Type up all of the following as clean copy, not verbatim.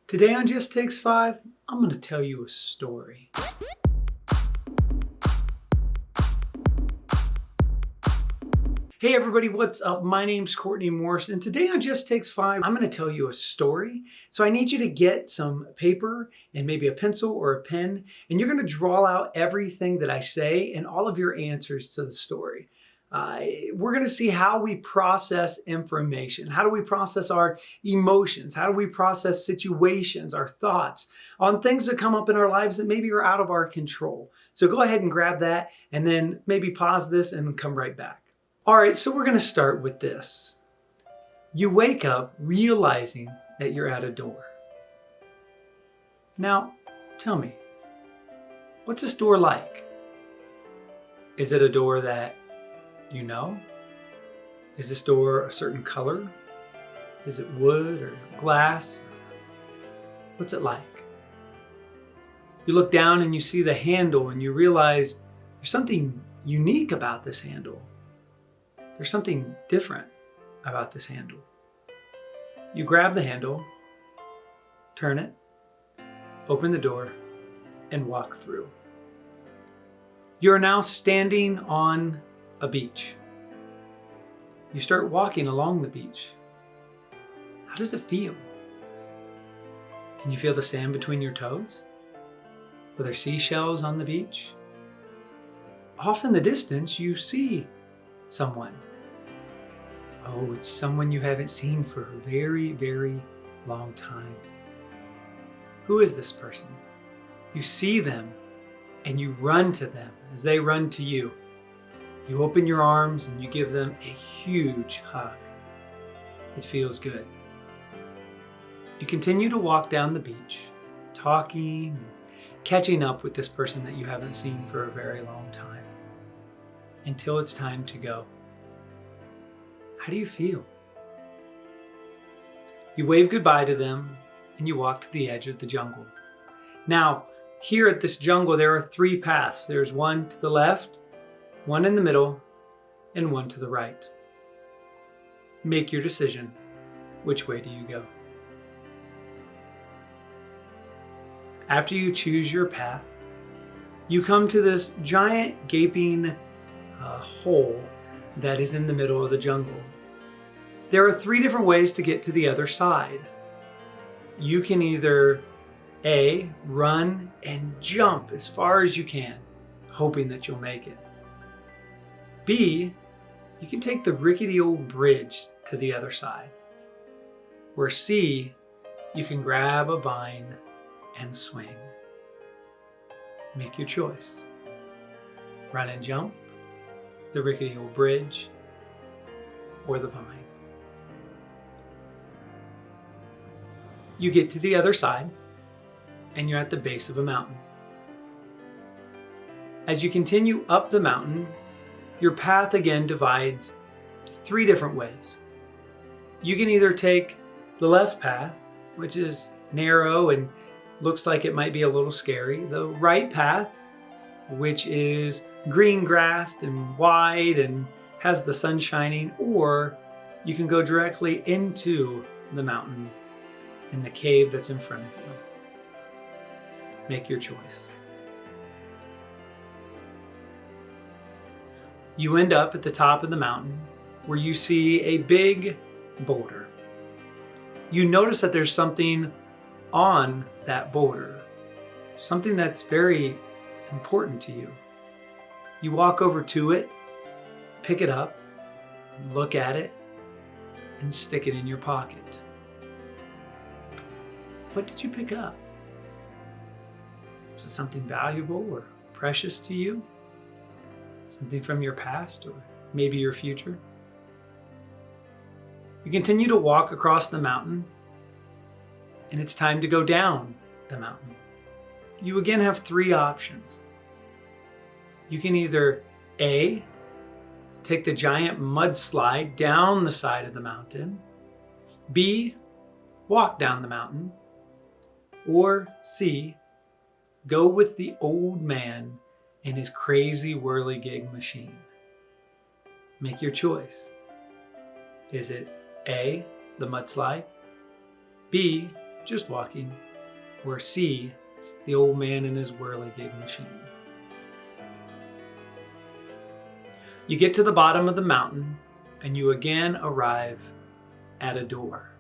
Today on Just Takes 5, I'm going to tell you a story. Hey everybody, what's up? My name's Courtney Morris, and today on Just Takes 5, I'm going to tell you a story. So I need you to get some paper and maybe a pencil or a pen, and you're going to draw out everything that I say and all of your answers to the story. We're going to see how we process information. How do we process our emotions? How do we process situations, our thoughts on things that come up in our lives that maybe are out of our control? So go ahead and grab that and then maybe pause this and come right back. All right, so we're going to start with this. You wake up realizing that you're at a door. Now, tell me, what's this door like? Is it a door that you know? Is this door a certain color? Is it wood or glass? What's it like? You look down and you see the handle and you realize there's something unique about this handle. There's something different about this handle. You grab the handle, turn it, open the door, and walk through. You are now standing on a beach. You start walking along the beach. How does it feel? Can you feel the sand between your toes? Are there seashells on the beach? Off in the distance, you see someone. Oh, it's someone you haven't seen for a very, very long time. Who is this person? You see them and you run to them as they run to you. You open your arms and you give them a huge hug. It feels good. You continue to walk down the beach, talking and catching up with this person that you haven't seen for a very long time, until it's time to go. How do you feel? You wave goodbye to them and you walk to the edge of the jungle. Now, here at this jungle, there are 3 paths. There's one to the left, one in the middle, and one to the right. Make your decision. Which way do you go? After you choose your path, you come to this giant gaping hole that is in the middle of the jungle. There are 3 different ways to get to the other side. You can either A, run and jump as far as you can, hoping that you'll make it. B, you can take the rickety old bridge to the other side. Or C, you can grab a vine and swing. Make your choice. Run and jump, the rickety old bridge, or the vine. You get to the other side and you're at the base of a mountain. As you continue up the mountain, your path again divides 3 different ways. You can either take the left path, which is narrow and looks like it might be a little scary, the right path, which is green grassed and wide and has the sun shining, or you can go directly into the mountain in the cave that's in front of you. Make your choice. You end up at the top of the mountain where you see a big boulder. You notice that there's something on that boulder, something that's very important to you. You walk over to it, pick it up, look at it, and stick it in your pocket. What did you pick up? Was it something valuable or precious to you? Something from your past or maybe your future? You continue to walk across the mountain, and it's time to go down the mountain. You again have 3 options. You can either A, take the giant mudslide down the side of the mountain, B, walk down the mountain, or C, go with the old man and his crazy whirligig machine. Make your choice. Is it A, the mudslide, B, just walking, or C, the old man in his whirligig machine. You get to the bottom of the mountain and you again arrive at a door.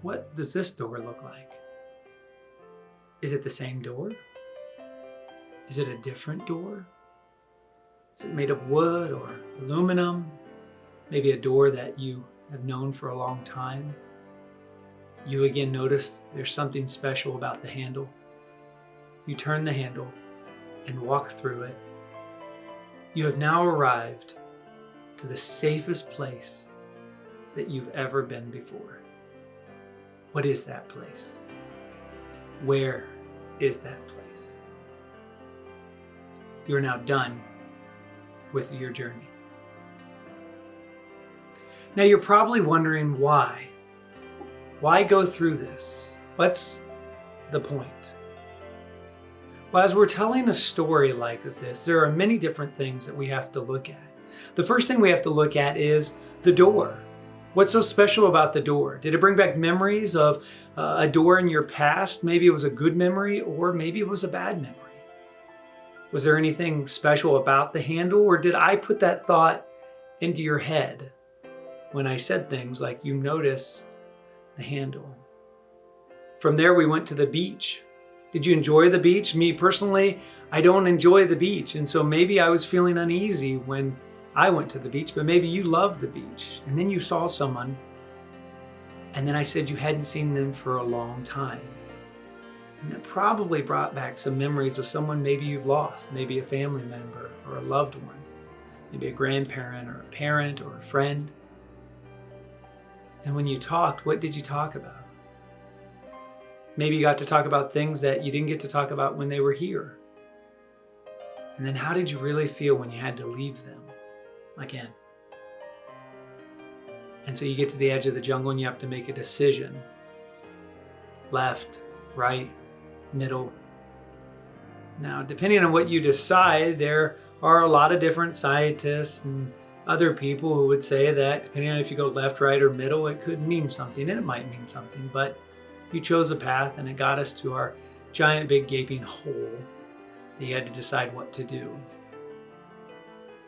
What does this door look like? Is it the same door? Is it a different door? Is it made of wood or aluminum? Maybe a door that you have known for a long time. You again notice there's something special about the handle. You turn the handle and walk through it. You have now arrived to the safest place that you've ever been before. What is that place? Where is that place? You're now done with your journey. Now you're probably wondering why. Why go through this? What's the point? Well, as we're telling a story like this, there are many different things that we have to look at. The first thing we have to look at is the door. What's so special about the door? Did it bring back memories of a door in your past? Maybe it was a good memory, or maybe it was a bad memory. Was there anything special about the handle, or did I put that thought into your head when I said things like you noticed the handle? From there, we went to the beach. Did you enjoy the beach? Me personally, I don't enjoy the beach. And so maybe I was feeling uneasy when I went to the beach, but maybe you love the beach. And then you saw someone, and then I said you hadn't seen them for a long time. And that probably brought back some memories of someone maybe you've lost, maybe a family member or a loved one, maybe a grandparent or a parent or a friend. And when you talked, what did you talk about? Maybe you got to talk about things that you didn't get to talk about when they were here. And then how did you really feel when you had to leave them again? And so you get to the edge of the jungle and you have to make a decision. Left, right, middle. Now, depending on what you decide, there are a lot of different scientists and other people who would say that depending on if you go left, right, or middle, it could mean something, and it might mean something. But you chose a path and it got us to our giant, big, gaping hole that you had to decide what to do.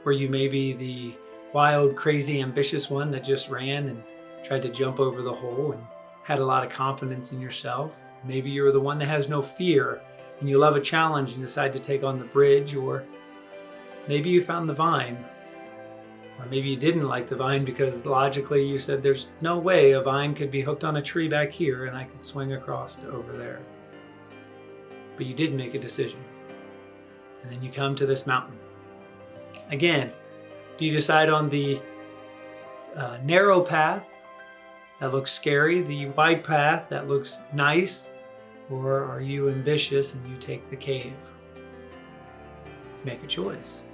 Were you maybe the wild, crazy, ambitious one that just ran and tried to jump over the hole and had a lot of confidence in yourself? Maybe you were the one that has no fear and you love a challenge and decide to take on the bridge. Or maybe you found the vine. Or maybe you didn't like the vine because logically you said there's no way a vine could be hooked on a tree back here and I could swing across to over there. But you did make a decision. And then you come to this mountain. Again, do you decide on the narrow path that looks scary, the wide path that looks nice, or are you ambitious and you take the cave? Make a choice.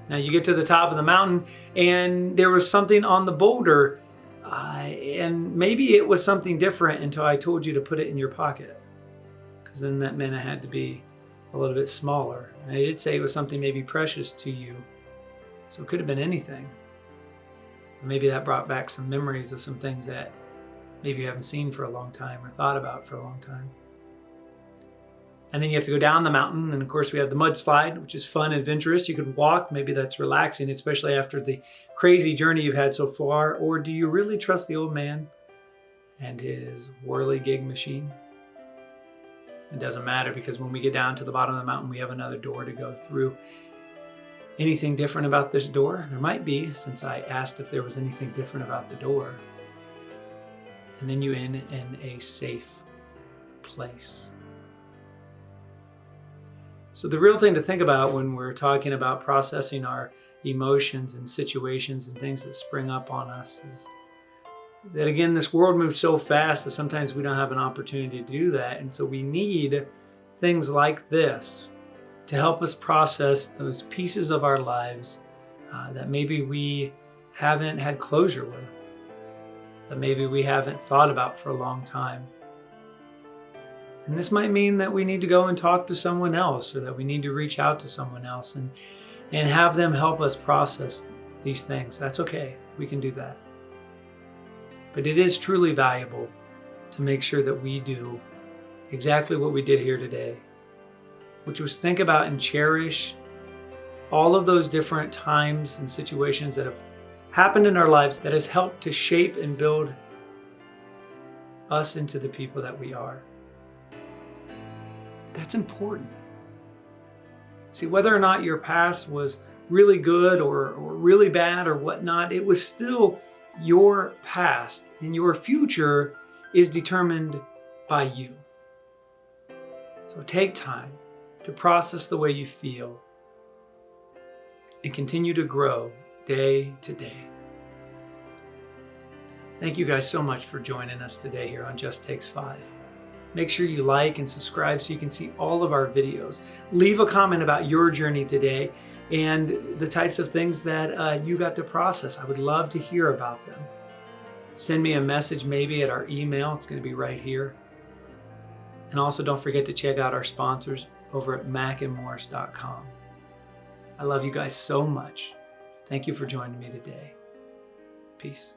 Now you get to the top of the mountain and there was something on the boulder and maybe it was something different until I told you to put it in your pocket, because then that meant it had to be a little bit smaller. And I did say it was something maybe precious to you, so it could have been anything. Maybe that brought back some memories of some things that maybe you haven't seen for a long time or thought about for a long time. And then you have to go down the mountain, and of course we have the mudslide, which is fun, adventurous. You could walk, maybe that's relaxing, especially after the crazy journey you've had so far. Or do you really trust the old man and his whirligig machine? It doesn't matter, because when we get down to the bottom of the mountain, we have another door to go through. Anything different about this door? There might be, since I asked if there was anything different about the door. And then you end in a safe place. So the real thing to think about when we're talking about processing our emotions and situations and things that spring up on us is that, again, this world moves so fast that sometimes we don't have an opportunity to do that. And so we need things like this to help us process those pieces of our lives that maybe we haven't had closure with, that maybe we haven't thought about for a long time. And this might mean that we need to go and talk to someone else, or that we need to reach out to someone else and have them help us process these things. That's okay. We can do that. But it is truly valuable to make sure that we do exactly what we did here today, which was think about and cherish all of those different times and situations that have happened in our lives that has helped to shape and build us into the people that we are. That's important. See, whether or not your past was really good or really bad or whatnot, it was still your past, and your future is determined by you. So take time to process the way you feel and continue to grow day to day. Thank you guys so much for joining us today here on Just Takes 5. Make sure you like and subscribe so you can see all of our videos. Leave a comment about your journey today and the types of things that you got to process. I would love to hear about them. Send me a message maybe at our email. It's going to be right here. And also don't forget to check out our sponsors over at macandmorris.com. I love you guys so much. Thank you for joining me today. Peace.